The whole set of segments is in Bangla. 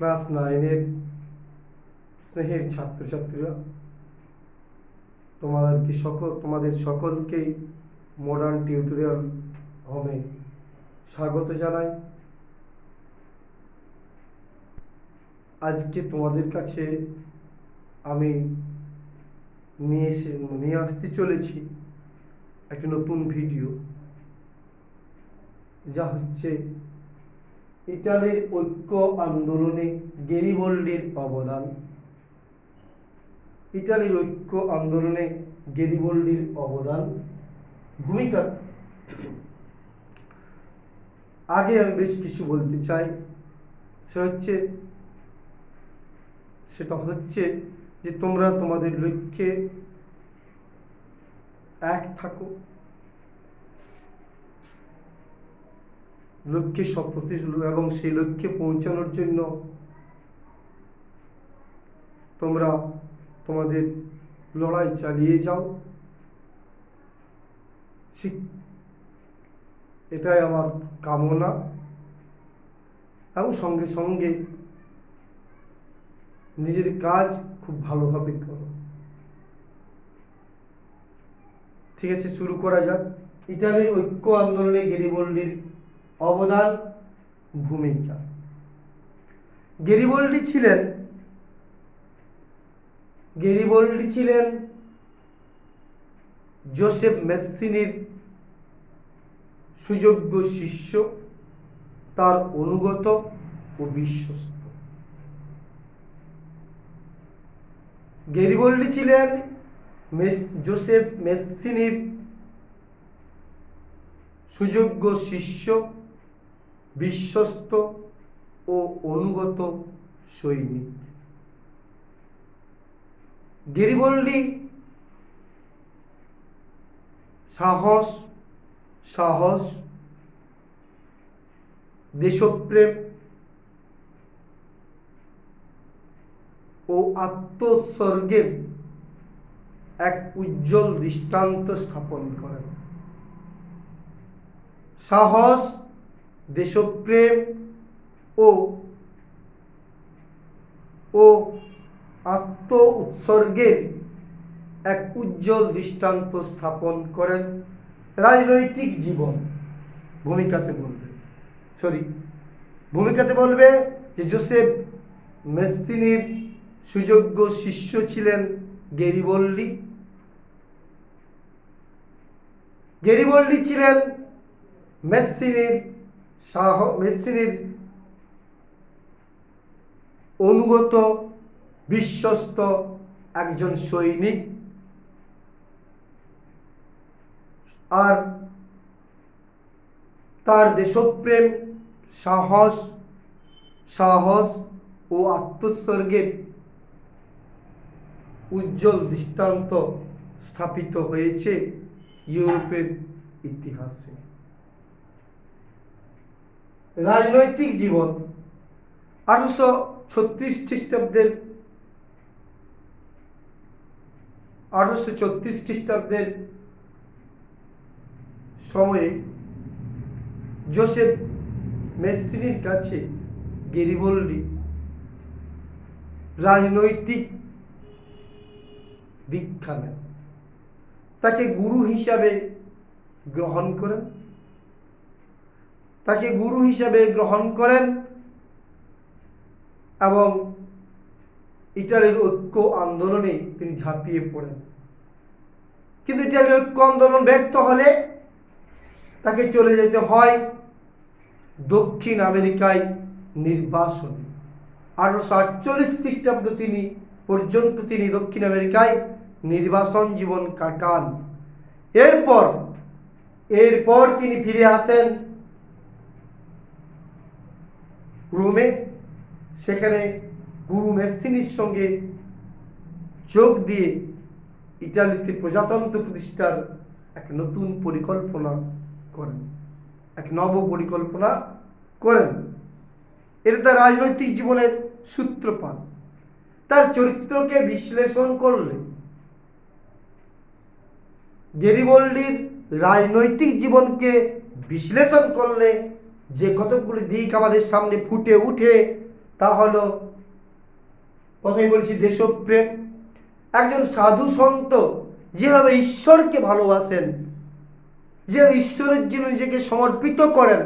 ক্লাস 9-এর স্নেহের ছাত্রছাত্রীরা, তোমাদের সকলকেই মডার্ন টিউটোরিয়াল হোমে স্বাগত জানাই। আজকে তোমাদের কাছে আমি নিয়ে আসতে চলেছি একটি নতুন ভিডিও, যা হচ্ছে ইটালির ঐক্য আন্দোলনে গেরিবল্ডির অবদান। ইটালির ঐক্য আন্দোলনে গেরিবল্ডির অবদান ভূমিকা। আগে আমি বেশ কিছু বলতে চাই। সেটা হচ্ছে যে তোমরা তোমাদের লক্ষ্যে এক থাকো, লক্ষ্যে এবং সেই লক্ষ্যে পৌঁছানোর জন্য তোমরা তোমাদের লড়াই চালিয়ে যাও। এটাই আমার কামনা, এবং সঙ্গে সঙ্গে নিজের কাজ খুব ভালোভাবে করো। ঠিক আছে, শুরু করা যাক। ইটালির ঐক্য আন্দোলনে গেরিবল্ডির অবদান, ভূমিকা। গেরিবল্ডি ছিলেন জোসেফ ম্যাসিনির সুযোগ্য শিষ্য, তার অনুগত ও বিশ্বস্ত। গেরিবল্ডি ছিলেন জোসেফ ম্যাসিনির সুযোগ্য শিষ্য, বিশ্বস্ত ও অনুগত সৈনিক। গেরিবল্ডি সাহস, দেশপ্রেম ও আত্মোৎসর্গের এক উজ্জ্বল দৃষ্টান্ত স্থাপন করেন। সাহস, দেশপ্রেম ও আত্ম উৎসর্গের এক উজ্জ্বল দৃষ্টান্ত স্থাপন করেন। রাজনৈতিক জীবন। ভূমিকাতে বলবে যে জোসেফ ম্যাসিনির সুযোগ্য শিষ্য ছিলেন গেরিবল্ডি। গেরিবল্ডি ছিলেন ম্যাসিনির অনুগত, বিশ্বস্ত একজন সৈনিক। আর তার দেশপ্রেম, সাহস ও আত্মোৎসর্গের উজ্জ্বল দৃষ্টান্ত স্থাপিত হয়েছে ইউরোপের ইতিহাসে। রাজনৈতিক জীবন। 1836 খ্রিস্টাব্দের সময়ে জোসেফ ম্যাসিনির কাছে গেরিবল্ডি রাজনৈতিক দীক্ষা নেন। তাকে গুরু হিসাবে গ্রহণ করেন এবং ইটালির ঐক্য আন্দোলনে তিনি ঝাঁপিয়ে পড়েন। কিন্তু ইটালির ঐক্য আন্দোলন ব্যর্থ হলে তাকে চলে যেতে হয় দক্ষিণ আমেরিকায় নির্বাসনে। 1848 খ্রিস্টাব্দ পর্যন্ত তিনি দক্ষিণ আমেরিকায় নির্বাসন জীবন কাটান। এরপর তিনি ফিরে আসেন রোমে। সেখানে গুরু ম্যাসিনির সঙ্গে যোগ দিয়ে ইটালিতে প্রজাতন্ত্র প্রতিষ্ঠার এক নব পরিকল্পনা করেন। এটা তার রাজনৈতিক জীবনের সূত্রপাত। তার চরিত্রকে বিশ্লেষণ করলে, গেরিবল্ডির রাজনৈতিক জীবনকে বিশ্লেষণ করলে যে কতগুলি দিক আমাদের সামনে ফুটে উঠে, তা হলো, প্রথমে বলছি দেশপ্রেম। একজন সাধু সন্ত যেভাবে ঈশ্বরকে ভালোবাসেন, যেভাবে ঈশ্বরের জন্য নিজেকে সমর্পিত করেন,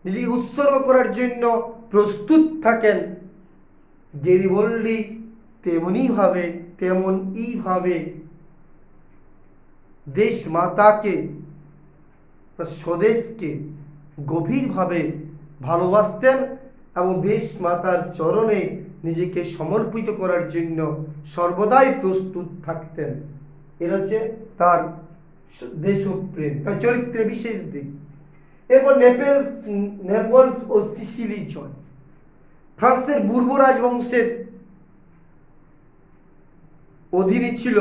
নিজেকে উৎসর্গ করার জন্য প্রস্তুত থাকেন, গেরিবল্ডি তেমনই ভাবে দেশ মাতাকে, স্বদেশকে গভীরভাবে ভালোবাসতেন এবং দেশ মাতার চরণে নিজেকে সমর্পিত করার জন্য সর্বদাই প্রস্তুত থাকতেন। এটা হচ্ছে তার দেশপ্রেম, তার চরিত্রের বিশেষ দিক। এরপর নেপলস ও সিসিলি জয়। ফ্রান্সের বুর্বো রাজবংশের অধীনে ছিল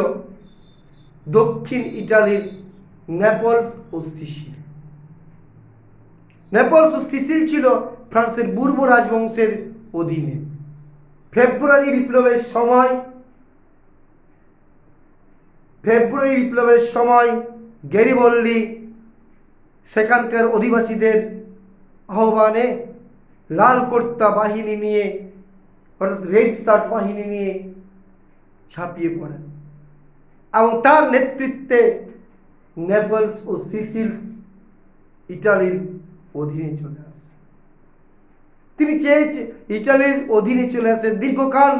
দক্ষিণ ইটালির নেপলস ও সিসিল। নেপলস ও সিসিল ছিল ফ্রান্সের বুর্বো রাজবংশের অধীনে। ফেব্রুয়ারি বিপ্লবের সময় গেরিবল্ডি সেখানকার অধিবাসীদের আহ্বানে লাল কর্তা বাহিনী নিয়ে, অর্থাৎ রেড শার্ট বাহিনী নিয়ে ঝাঁপিয়ে পড়েন এবং তার নেতৃত্বে নেপলস ও সিসিলস ইটালির অধীনে চলে আসে। তিনি ইটালির অধীনে চলে আসেন। দীর্ঘকাল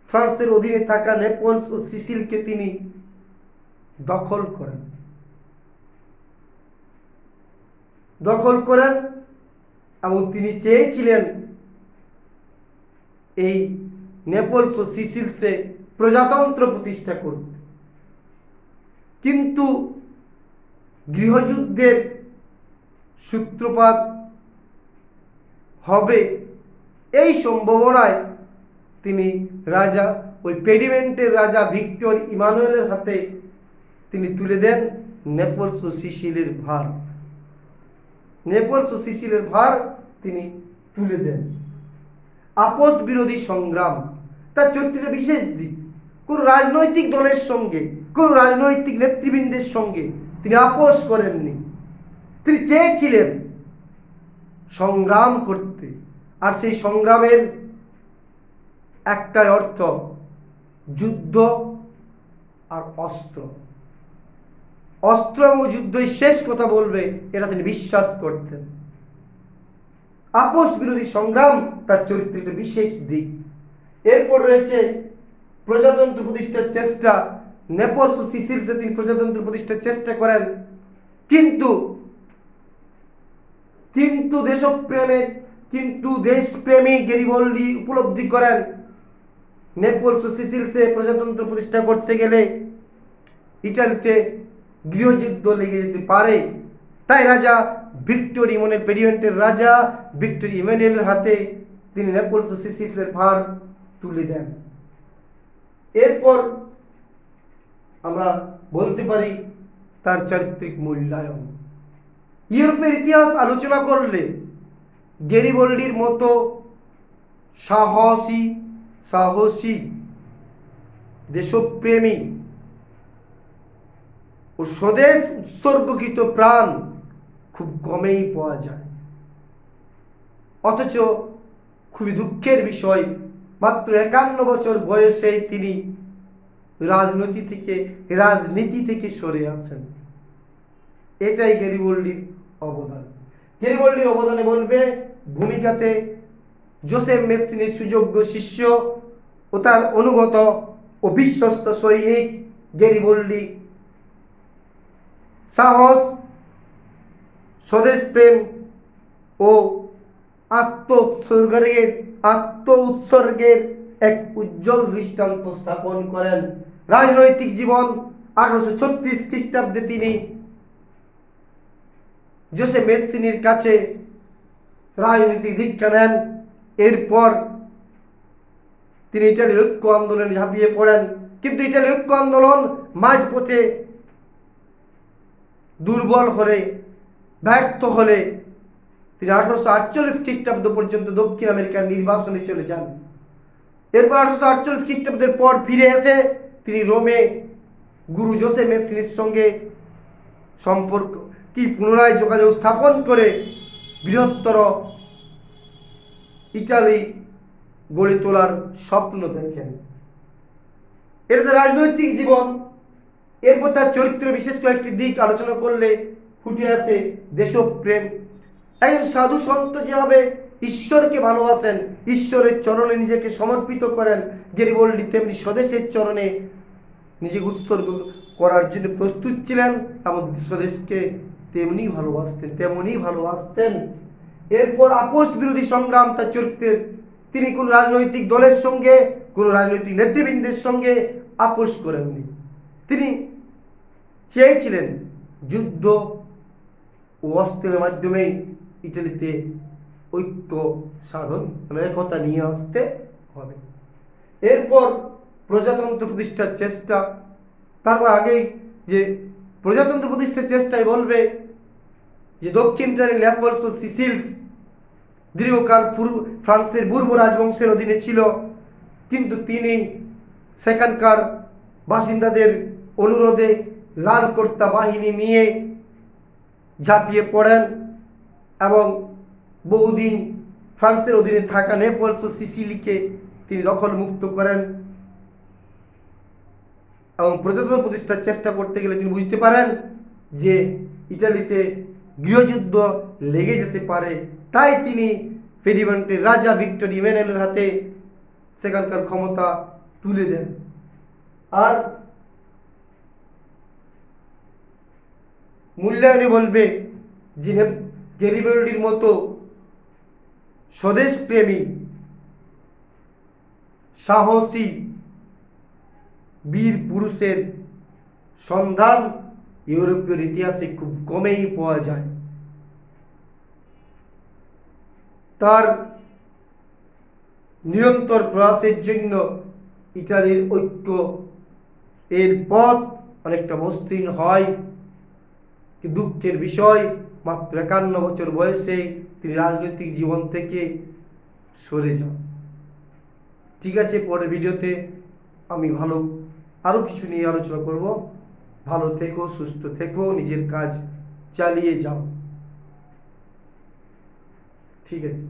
ফ্রান্সের অধীনে থাকা নেপলস ও সিসিলকে তিনি দখল করেন এবং তিনি চেয়েছিলেন এই নেপলস ও সিসিলসে প্রজাতন্ত্র প্রতিষ্ঠা করতে, কিন্তু গৃহযুদ্ধের সূত্রপাত হবে এই সম্ভাবনায় তিনি পেডিমেন্টের রাজা ভিক্টর ইমানুয়েলের হাতে তিনি তুলে দেন নেপলস ও সিসিলের ভার তিনি তুলে দেন। আপোষ বিরোধী সংগ্রাম তার চরিত্রের বিশেষ দিক। কোন রাজনৈতিক দলের সঙ্গে, কোন রাজনৈতিক নেতৃবৃন্দের সঙ্গে তিনি আপোষ করেননি। তিনি চেয়েছিলেন সংগ্রাম করতে, আর সেই সংগ্রামের একটাই অর্থ, যুদ্ধ আর অস্ত্র এবং যুদ্ধই শেষ কথা বলবে, এটা তিনি বিশ্বাস করতেন। আপোষ বিরোধী সংগ্রাম তার চরিত্রের বিশেষ দিক। এরপর রয়েছে প্রজাতন্ত্র প্রতিষ্ঠার চেষ্টা। নেপলস ও সিসিলসে তিনি প্রজাতন্ত্র প্রতিষ্ঠার চেষ্টা করেন, কিন্তু দেশপ্রেমী গেরিবল্ডি উপলব্ধি করেন নেপলস ও সিসিলসে প্রজাতন্ত্র প্রতিষ্ঠা করতে গেলে ইটালিতে গৃহযুদ্ধ লেগে যেতে পারে। তাই রাজা পেডিমেন্টের রাজা ভিক্টর ইমানুয়েলের হাতে তিনি নেপলস ও সিসিলসের ভার তুলে দেন। এরপর আমরা বলতে পারি তার চারিত্রিক মূল্যায়ন। ইউরোপের ইতিহাস আলোচনা করলে গেরিবল্ডির মতো সাহসী দেশপ্রেমী ও স্বদেশ উৎসর্গকৃত প্রাণ খুব কমেই পাওয়া যায়। অথচ খুবই দুঃখের বিষয়, মাত্র 51 বছর বয়সে তিনি রাজনীতি থেকে সরে আসেন। এটাই গেরিবল্ডির অবদান। গেরিবল্ডির অবদানে বলবে ভূমিকাতে জোসেফ মেসসিনির সুযোগ্য শিষ্য ও তার অনুগত ও বিশ্বস্ত সৈনিক গেরিবল্ডি সাহস, স্বদেশপ্রেম ও আত্ম উৎসর্গের এক উজ্জ্বল দৃষ্টান্ত স্থাপন করেন। রাজনৈতিক জীবন 1836 খ্রিস্টাব্দে তিনি জোসেফ মেসসিনির কাছে রাজনৈতিক দীক্ষা নেন। এরপর তিনি ইটালির ঐক্য আন্দোলনে ঝাঁপিয়ে পড়েন, কিন্তু ইটালির ঐক্য আন্দোলন মাঝপথে দুর্বল হলে, ব্যর্থ হলে তিনি 1848 খ্রিস্টাব্দ পর্যন্ত দক্ষিণ আমেরিকার নির্বাসনে চলে যান। এরপর 1848 খ্রিস্টাব্দের পর ফিরে এসে তিনি রোমে গুরু জোসেফ মেসসিনির সঙ্গে পুনরায় যোগাযোগ স্থাপন করে বৃহত্তর ইটালি গড়ে তোলার স্বপ্ন দেখেন। এটা তার রাজনৈতিক জীবন। এরপর তার চরিত্র বিশেষ কয়েকটি দিক আলোচনা করলে ফুটে আসে দেশপ্রেম। একজন সাধু সন্ত যেভাবে ঈশ্বরকে ভালোবাসেন, ঈশ্বরের চরণে নিজেকে সমর্পিত করেন, গেরিবল্ডি তেমনি স্বদেশের চরণে নিজেকে উৎসর্গ করার জন্য প্রস্তুত ছিলেন এবং স্বদেশকে তেমনি ভালোবাসতেন। এরপর আপোষ বিরোধী সংগ্রাম তার চরিত্রের। তিনি কোন রাজনৈতিক দলের সঙ্গে, কোন রাজনৈতিক নেতৃবৃন্দের সঙ্গে আপোষ করেননি। তিনি চেয়েছিলেন যুদ্ধ ও অস্ত্রের মাধ্যমে ইটালিতে ঐক্য সাধন, একতা নিয়ে আসতে হবে। এরপর প্রজাতন্ত্র প্রতিষ্ঠার চেষ্টা। তারপর আগেই যে প্রজাতন্ত্র প্রতিষ্ঠার চেষ্টায় বলবে যে দক্ষিণ ইটালি নেপলস ও সিসিলস দীর্ঘকাল ফ্রান্সের বুর্ব রাজবংশের অধীনে ছিল, কিন্তু তিনি সেখানকার বাসিন্দাদের অনুরোধে লাল কর্তা বাহিনী নিয়ে ঝাঁপিয়ে পড়েন এবং বহুদিন ফ্রান্সের অধীনে থাকা নেপলস ও সিসিলিকে তিনি দখল মুক্ত করেন। এবং প্রজাতন্ত্র প্রতিষ্ঠার চেষ্টা করতে গেলে তিনি বুঝতে পারেন যে ইটালিতে গৃহযুদ্ধ লেগে যেতে পারে, তাই তিনি পেডিমন্টের রাজা ভিক্টর ইমানুয়েলের হাতে সেখানকার ক্ষমতা তুলে দেন। আর মূল্যায়নে বলবে যে গেরিবল্ডির মতো স্বদেশ প্রেমী, সাহসী বীর পুরুষের সন্ধান ইউরোপীয় ইতিহাসে খুব কমেই পাওয়া যায়। তার নিরন্তর প্রয়াসের জন্য ইতালির ঐক্য এর পথ অনেকটা মসৃণ হয়। দুঃখের বিষয়, মাত্র 51 বছর বয়সে তিনি রাজনৈতিক জীবন থেকে সরে যান। ঠিক আছে, পরের ভিডিওতে আমি আরো কিছু নিয়ে আলোচনা করব। ভালো থেকো, সুস্থ থেকো, নিজের কাজ চালিয়ে যাও। ঠিক আছে।